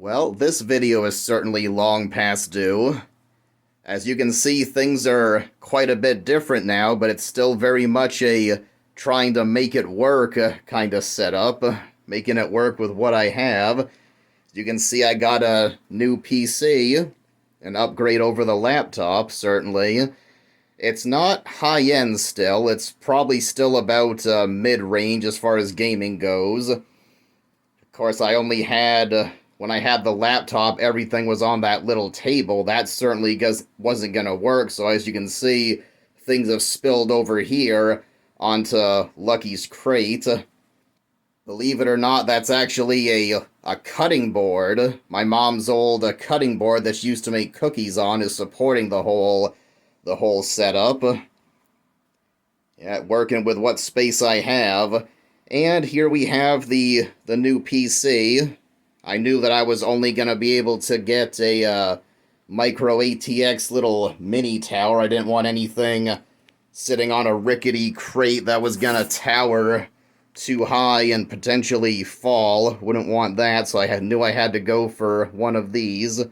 Well, this video is certainly long past due. As you can see, things are quite a bit different now, but it's still very much a trying to make it work kind of setup, making it work with what I have. As you can see, I got a new PC, an upgrade over the laptop, certainly. It's not high-end still, it's probably still about mid-range as far as gaming goes. Of course, I only had when I had the laptop, everything was on that little table. That certainly wasn't going to work, so as you can see, things have spilled over here onto Lucky's crate. Believe it or not, that's actually a cutting board. My mom's old cutting board that she used to make cookies on is supporting the whole setup. Yeah, working with what space I have. And here we have the new PC. I knew that I was only going to be able to get a micro ATX little mini tower. I didn't want anything sitting on a rickety crate that was going to tower too high and potentially fall. Wouldn't want that, so I knew I had to go for one of these.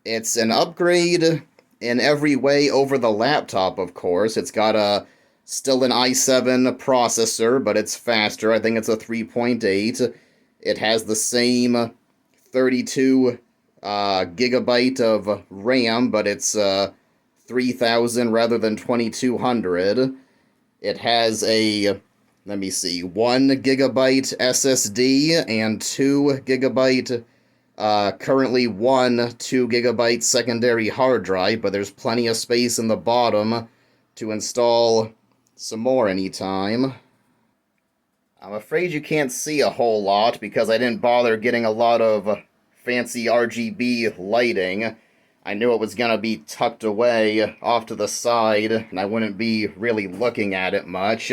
It's an upgrade in every way over the laptop, of course. It's got still an i7 processor, but it's faster. I think it's a 3.8. It has the same 32 gigabyte of RAM, but it's 3000 rather than 2200. It has a, let me see, 1 gigabyte SSD and 2 gigabyte, currently 2 gigabyte secondary hard drive, but there's plenty of space in the bottom to install some more anytime. I'm afraid you can't see a whole lot because I didn't bother getting a lot of fancy RGB lighting. I knew it was going to be tucked away off to the side, and I wouldn't be really looking at it much.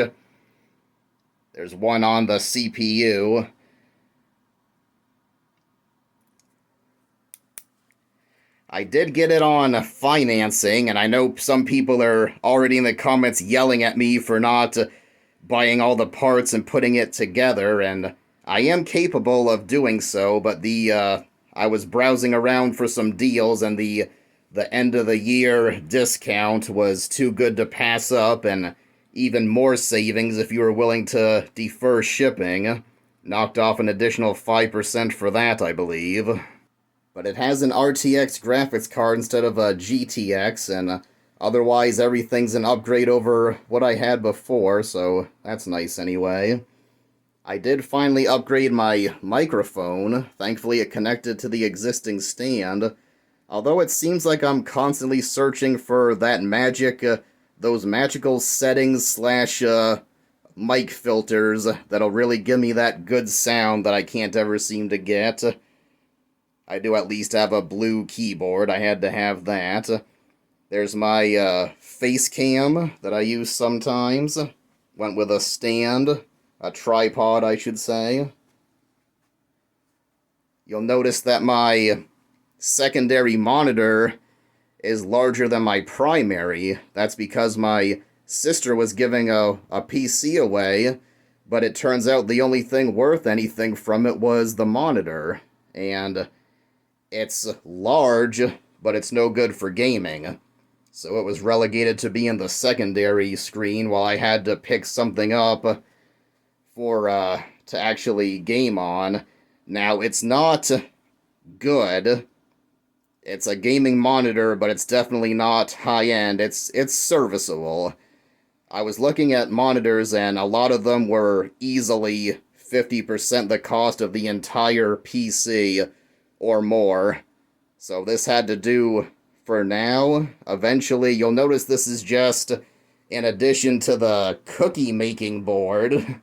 There's one on the CPU. I did get it on financing, and I know some people are already in the comments yelling at me for not buying all the parts and putting it together, and I am capable of doing so, but I was browsing around for some deals, and the end of the year discount was too good to pass up, and even more savings if you were willing to defer shipping. Knocked off an additional 5% for that, I believe. But it has an RTX graphics card instead of a GTX, and otherwise, everything's an upgrade over what I had before, so that's nice anyway. I did finally upgrade my microphone. Thankfully, it connected to the existing stand. Although it seems like I'm constantly searching for that those magical settings slash mic filters that'll really give me that good sound that I can't ever seem to get. I do at least have a blue keyboard. I had to have that. There's my face cam that I use sometimes. Went with a stand, a tripod, I should say. You'll notice that my secondary monitor is larger than my primary. That's because my sister was giving a PC away, but it turns out the only thing worth anything from it was the monitor. And it's large, but it's no good for gaming. So it was relegated to being the secondary screen while I had to pick something up for to actually game on. Now, it's not good. It's a gaming monitor, but it's definitely not high-end. It's serviceable. I was looking at monitors, and a lot of them were easily 50% the cost of the entire PC or more. So this had to do for now. Eventually, you'll notice this is just in addition to the cookie making board.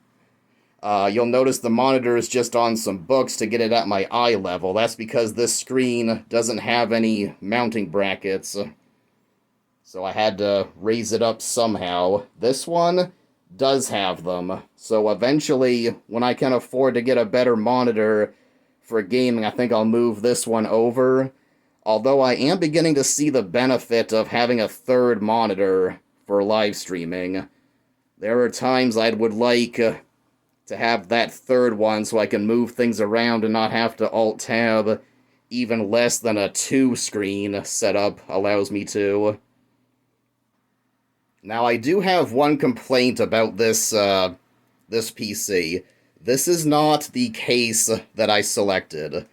You'll notice the monitor is just on some books to get it at my eye level. That's because this screen doesn't have any mounting brackets. So I had to raise it up somehow. This one does have them. So eventually, when I can afford to get a better monitor for gaming, I think I'll move this one over. Although I am beginning to see the benefit of having a third monitor for live streaming. There are times I would like to have that third one so I can move things around and not have to Alt-Tab even less than a 2-screen setup allows me to. Now, I do have one complaint about this PC. This is not the case that I selected.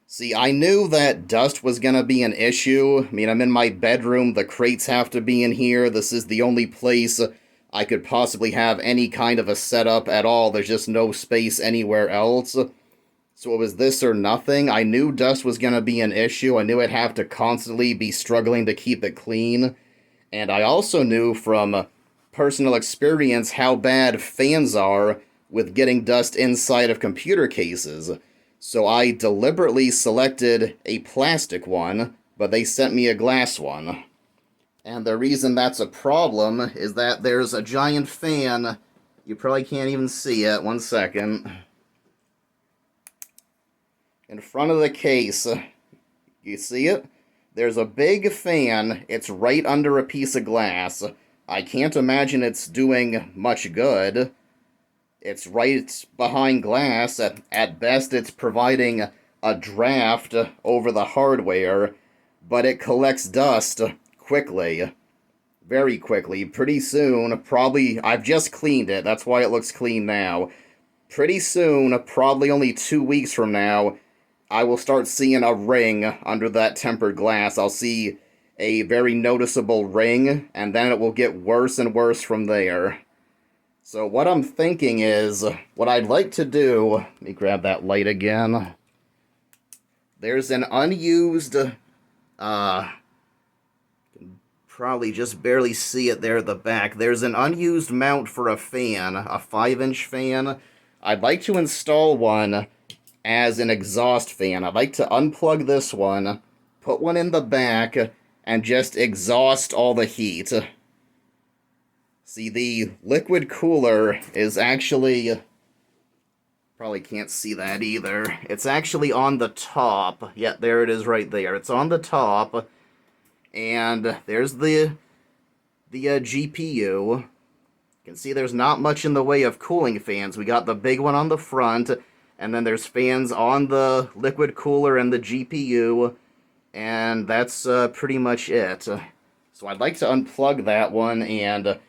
See, I knew that dust was gonna be an issue. I mean, I'm in my bedroom, the crates have to be in here, this is the only place I could possibly have any kind of a setup at all, there's just no space anywhere else. So it was this or nothing. I knew dust was gonna be an issue, I knew I'd have to constantly be struggling to keep it clean, and I also knew from personal experience how bad fans are with getting dust inside of computer cases. So I deliberately selected a plastic one, but they sent me a glass one. And the reason that's a problem is that there's a giant fan. You probably can't even see it. One second. In front of the case. You see it? There's a big fan. It's right under a piece of glass. I can't imagine it's doing much good. It's right behind glass. At best, it's providing a draft over the hardware, but it collects dust quickly. Very quickly. Pretty soon, probably... I've just cleaned it. That's why it looks clean now. Pretty soon, probably only 2 weeks from now, I will start seeing a ring under that tempered glass. I'll see a very noticeable ring, and then it will get worse and worse from there. So what I'm thinking is, what I'd like to do, let me grab that light again. There's an unused, probably just barely see it there at the back. There's an unused mount for a fan, a 5-inch fan. I'd like to install one as an exhaust fan. I'd like to unplug this one, put one in the back, and just exhaust all the heat. See, the liquid cooler is actually... Probably can't see that either. It's actually on the top. Yeah, there it is right there. It's on the top. And there's the GPU. You can see there's not much in the way of cooling fans. We got the big one on the front, and then there's fans on the liquid cooler and the GPU, and that's pretty much it. So I'd like to unplug that one and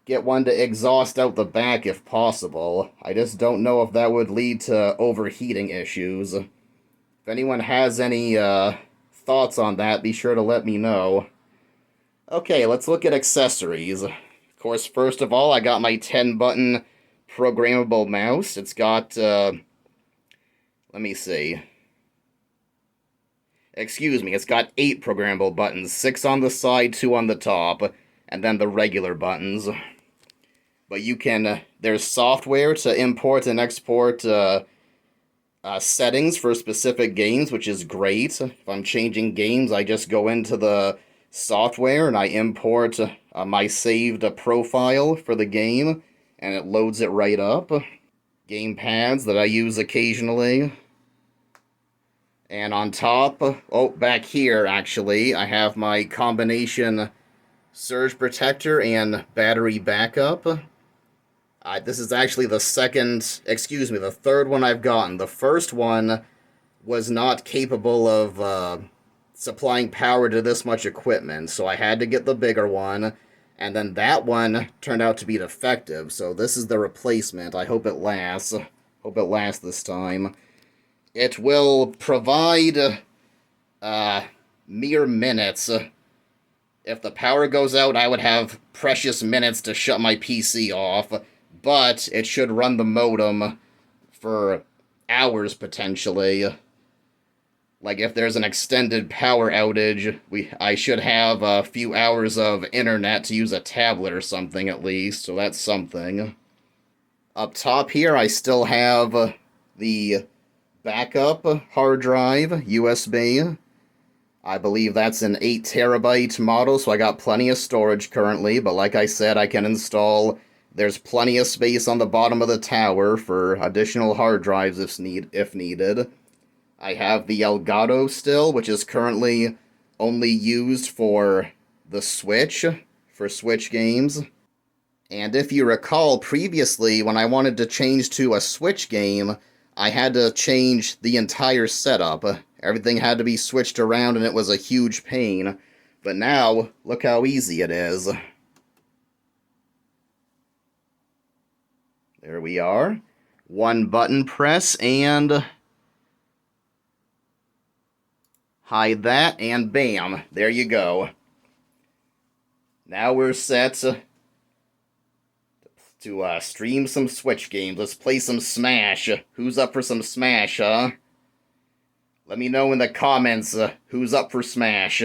get one to exhaust out the back if possible. I just don't know if that would lead to overheating issues. If anyone has any thoughts on that, be sure to let me know. Okay, let's look at accessories. Of course, first of all, I got my 10-button programmable mouse. It's got, let me see. Excuse me, it's got 8 programmable buttons. 6 on the side, 2 on the top, and then the regular buttons. But you can, there's software to import and export settings for specific games, which is great. If I'm changing games, I just go into the software and I import my saved profile for the game, and it loads it right up. Game pads that I use occasionally. And on top, oh, back here, actually, I have my combination surge protector and battery backup. This is actually the third one I've gotten. The first one was not capable of supplying power to this much equipment, so I had to get the bigger one, and then that one turned out to be defective, so this is the replacement. I hope it lasts. Hope it lasts this time. It will provide mere minutes. If the power goes out, I would have precious minutes to shut my PC off, but it should run the modem for hours, potentially. Like, if there's an extended power outage, I should have a few hours of internet to use a tablet or something, at least, so that's something. Up top here, I still have the backup hard drive, USB. I believe that's an 8 terabyte model, so I got plenty of storage currently, but like I said, I can install... There's plenty of space on the bottom of the tower for additional hard drives if needed. I have the Elgato still, which is currently only used for the Switch, for Switch games. And if you recall, previously, when I wanted to change to a Switch game, I had to change the entire setup. Everything had to be switched around and it was a huge pain. But now, look how easy it is. There we are. One button press and hide that, and bam, there you go. Now we're set to stream some Switch games. Let's play some Smash. Who's up for some Smash, huh? Let me know in the comments who's up for Smash.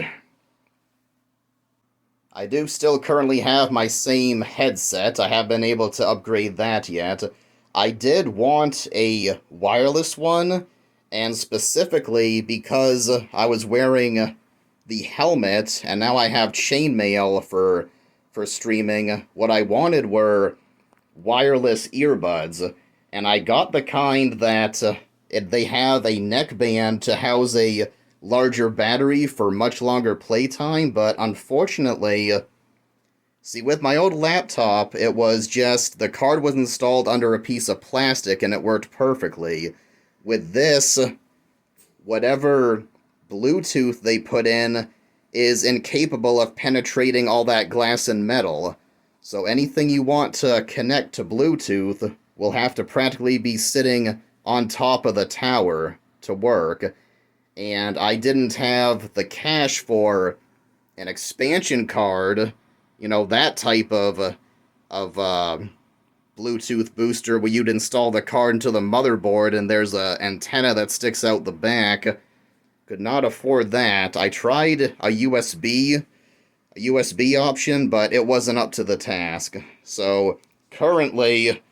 I do still currently have my same headset. I haven't been able to upgrade that yet. I did want a wireless one, and specifically because I was wearing the helmet, and now I have chainmail for streaming, what I wanted were wireless earbuds, and I got the kind that they have a neckband to house a larger battery for much longer playtime, but unfortunately, see, with my old laptop, it was just, the card was installed under a piece of plastic and it worked perfectly. With this, whatever Bluetooth they put in is incapable of penetrating all that glass and metal. So anything you want to connect to Bluetooth will have to practically be sitting on top of the tower to work. And I didn't have the cash for an expansion card, you know, that type of Bluetooth booster where you'd install the card into the motherboard and there's an antenna that sticks out the back. Could not afford that. I tried a USB option, but it wasn't up to the task. So currently,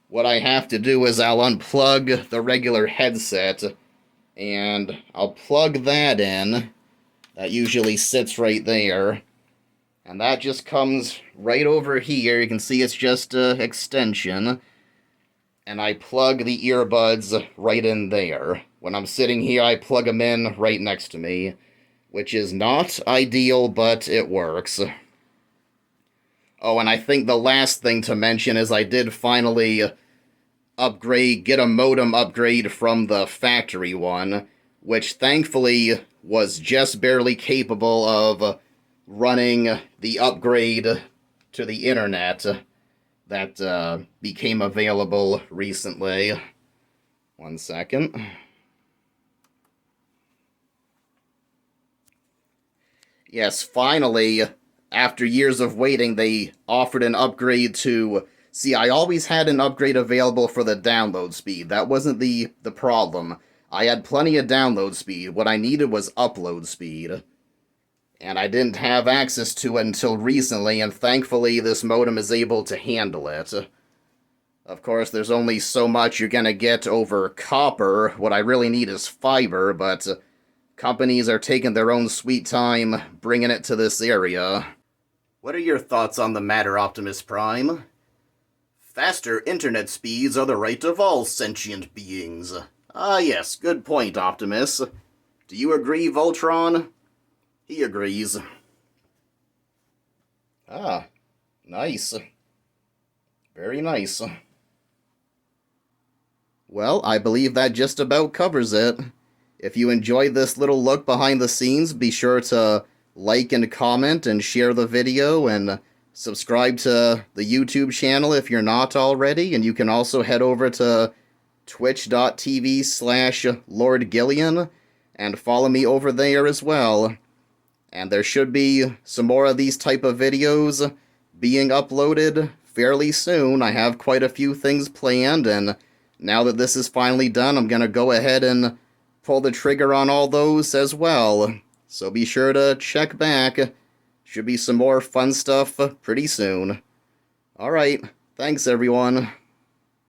what I have to do is I'll unplug the regular headset and I'll plug that in. That usually sits right there. And that just comes right over here. You can see it's just an extension. And I plug the earbuds right in there. When I'm sitting here, I plug them in right next to me, which is not ideal, but it works. Oh, and I think the last thing to mention is I did finally get a modem upgrade from the factory one, which thankfully was just barely capable of running the upgrade to the internet that became available recently. 1 second. Yes, finally, after years of waiting, they offered an upgrade to... See, I always had an upgrade available for the download speed. That wasn't the problem. I had plenty of download speed. What I needed was upload speed. And I didn't have access to it until recently, and thankfully this modem is able to handle it. Of course, there's only so much you're gonna get over copper. What I really need is fiber, but companies are taking their own sweet time bringing it to this area. What are your thoughts on the matter, Optimus Prime? Faster internet speeds are the right of all sentient beings. Ah yes, good point, Optimus. Do you agree, Voltron? He agrees. Ah, nice. Very nice. Well, I believe that just about covers it. If you enjoyed this little look behind the scenes, be sure to like and comment and share the video and subscribe to the YouTube channel if you're not already. And you can also head over to twitch.tv/LordGillian and follow me over there as well. And there should be some more of these type of videos being uploaded fairly soon. I have quite a few things planned, and now that this is finally done, I'm going to go ahead and pull the trigger on all those as well. So be sure to check back. Should be some more fun stuff pretty soon. Alright, thanks everyone.